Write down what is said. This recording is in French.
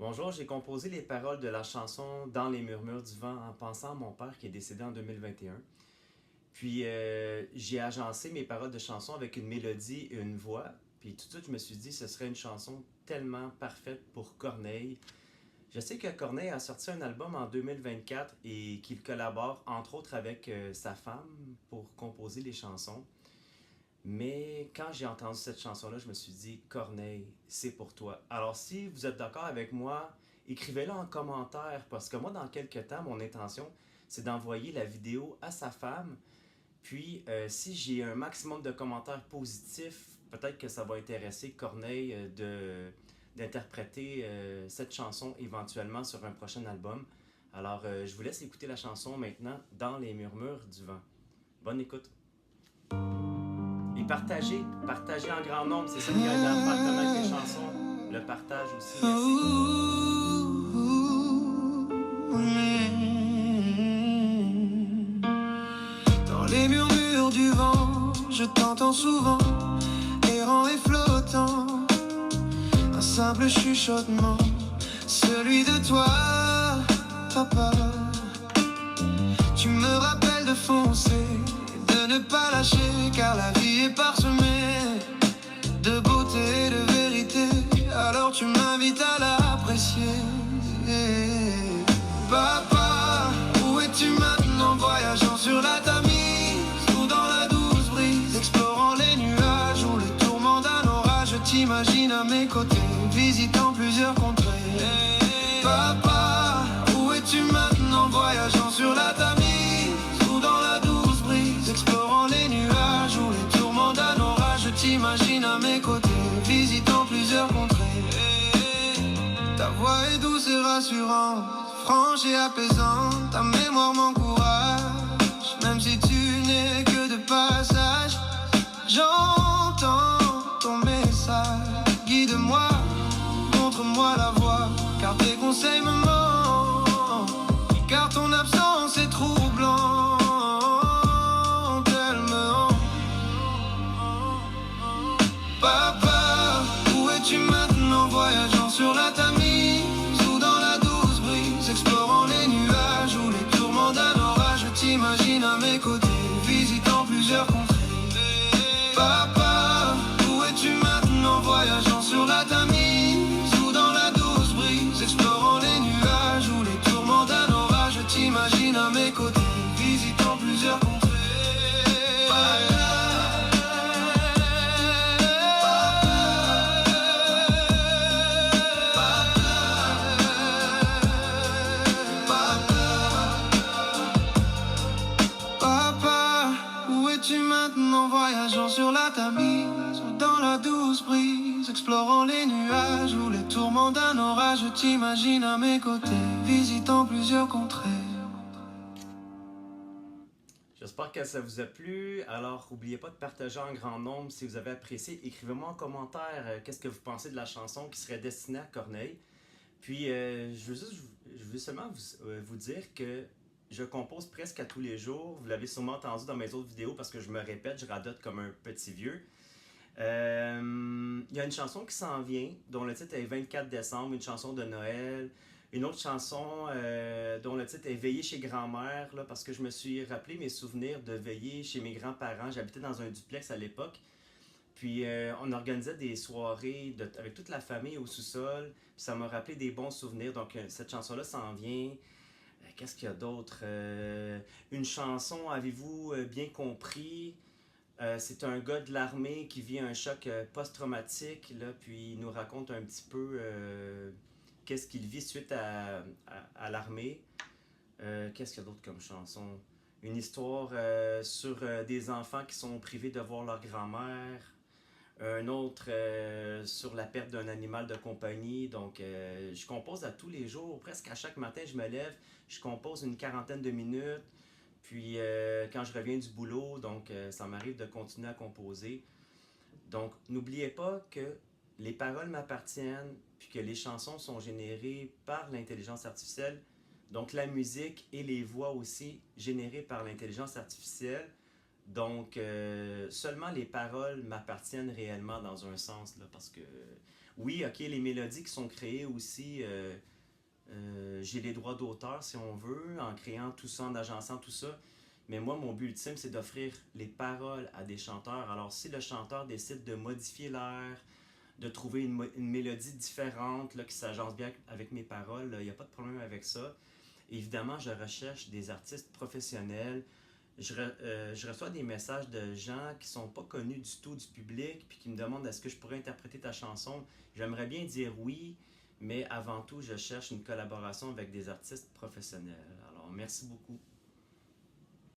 Bonjour, j'ai composé les paroles de la chanson Dans les murmures du vent en pensant à mon père qui est décédé en 2021. Puis j'ai agencé mes paroles de chanson avec une mélodie et une voix. Puis tout de suite, je me suis dit que ce serait une chanson tellement parfaite pour Corneille. Je sais que Corneille a sorti un album en 2024 et qu'il collabore entre autres avec sa femme pour composer les chansons. Mais quand j'ai entendu cette chanson-là, je me suis dit, Corneille, c'est pour toi. Alors si vous êtes d'accord avec moi, écrivez-le en commentaire, parce que moi, dans quelques temps, mon intention, c'est d'envoyer la vidéo à sa femme. Puis, si j'ai un maximum de commentaires positifs, peut-être que ça va intéresser Corneille d'interpréter cette chanson éventuellement sur un prochain album. Alors, je vous laisse écouter la chanson maintenant dans les murmures du vent. Bonne écoute. Et partagez en grand nombre, c'est ça qui aide à faire connaître les chansons. Le partage aussi, merci. Dans les murmures du vent, je t'entends souvent, errant et flottant. Un simple chuchotement, celui de toi, papa. Tu me rappelles de foncer, de ne pas lâcher, car la vie est parsemée de beauté et de vérité. Alors tu m'invites à l'apprécier. Papa, où es-tu maintenant, voyageant sur la Tamise ou dans la douce brise, explorant les nuages ou le tourment d'un orage. Je t'imagine à mes côtés, visitant plusieurs contrées. Papa, où es-tu maintenant, voyageant sur la Tamise ou dans la douce brise, explorant les nuages ou les tourments d'un orage. Je t'imagine à mes côtés, visitant plusieurs contrées. Ta voix est douce et rassurante, franche et apaisante. Ta mémoire m'encourage, même si tu n'es que de passage. J'entends ton message, guide-moi, montre-moi la voie, car tes conseils me manquent, car ton absence est troublante. Elle me hante. Papa, où es-tu maintenant, voyageant sur la Tamise ou dans la douce brise, explorant les nuages ou les tourments d'un orage. Je t'imagine à mes côtés, visitant plusieurs contrées. Papa, où es-tu maintenant, voyageant sur la Tamise ou dans la douce brise, explorant les nuages ou les tourments d'un orage. Je t'imagine à mes côtés, visitant plusieurs contrées. Voyageant sur la Tamise ou dans la douce brise, explorant les nuages ou les tourments d'un orage. Je t'imagine à mes côtés, visitant plusieurs contrées. J'espère que ça vous a plu. Alors, n'oubliez pas de partager en grand nombre si vous avez apprécié. Écrivez-moi en commentaire qu'est-ce que vous pensez de la chanson qui serait destinée à Corneille. Puis, je veux seulement vous dire que je compose presque à tous les jours. Vous l'avez sûrement entendu dans mes autres vidéos parce que je me répète, je radote comme un petit vieux. Il y a une chanson qui s'en vient, dont le titre est 24 décembre, une chanson de Noël. Une autre chanson dont le titre est Veiller chez grand-mère, là, parce que je me suis rappelé mes souvenirs de veiller chez mes grands-parents. J'habitais dans un duplex à l'époque. Puis on organisait des soirées avec toute la famille au sous-sol. Puis ça m'a rappelé des bons souvenirs. Donc cette chanson-là s'en vient. Qu'est-ce qu'il y a d'autre? Une chanson, avez-vous bien compris? C'est un gars de l'armée qui vit un choc post-traumatique, là, puis il nous raconte un petit peu qu'est-ce qu'il vit suite à l'armée. Qu'est-ce qu'il y a d'autre comme chanson? Une histoire sur des enfants qui sont privés de voir leur grand-mère. Un autre sur la perte d'un animal de compagnie. Donc, je compose à tous les jours. Presque à chaque matin, je me lève, je compose une quarantaine de minutes. Puis, quand je reviens du boulot, donc ça m'arrive de continuer à composer. Donc, n'oubliez pas que les paroles m'appartiennent, puis que les chansons sont générées par l'intelligence artificielle. Donc, la musique et les voix aussi générées par l'intelligence artificielle. Donc, seulement les paroles m'appartiennent réellement dans un sens, là, parce que Oui, ok, les mélodies qui sont créées aussi, j'ai les droits d'auteur si on veut, en créant tout ça, en agençant tout ça. Mais moi, mon but ultime, c'est d'offrir les paroles à des chanteurs. Alors, si le chanteur décide de modifier l'air, de trouver une mélodie différente là, qui s'agence bien avec mes paroles, il n'y a pas de problème avec ça. Évidemment, je recherche des artistes professionnels. Je reçois des messages de gens qui sont pas connus du tout du public, puis qui me demandent est-ce que je pourrais interpréter ta chanson. J'aimerais bien dire oui, mais avant tout, je cherche une collaboration avec des artistes professionnels. Alors, merci beaucoup.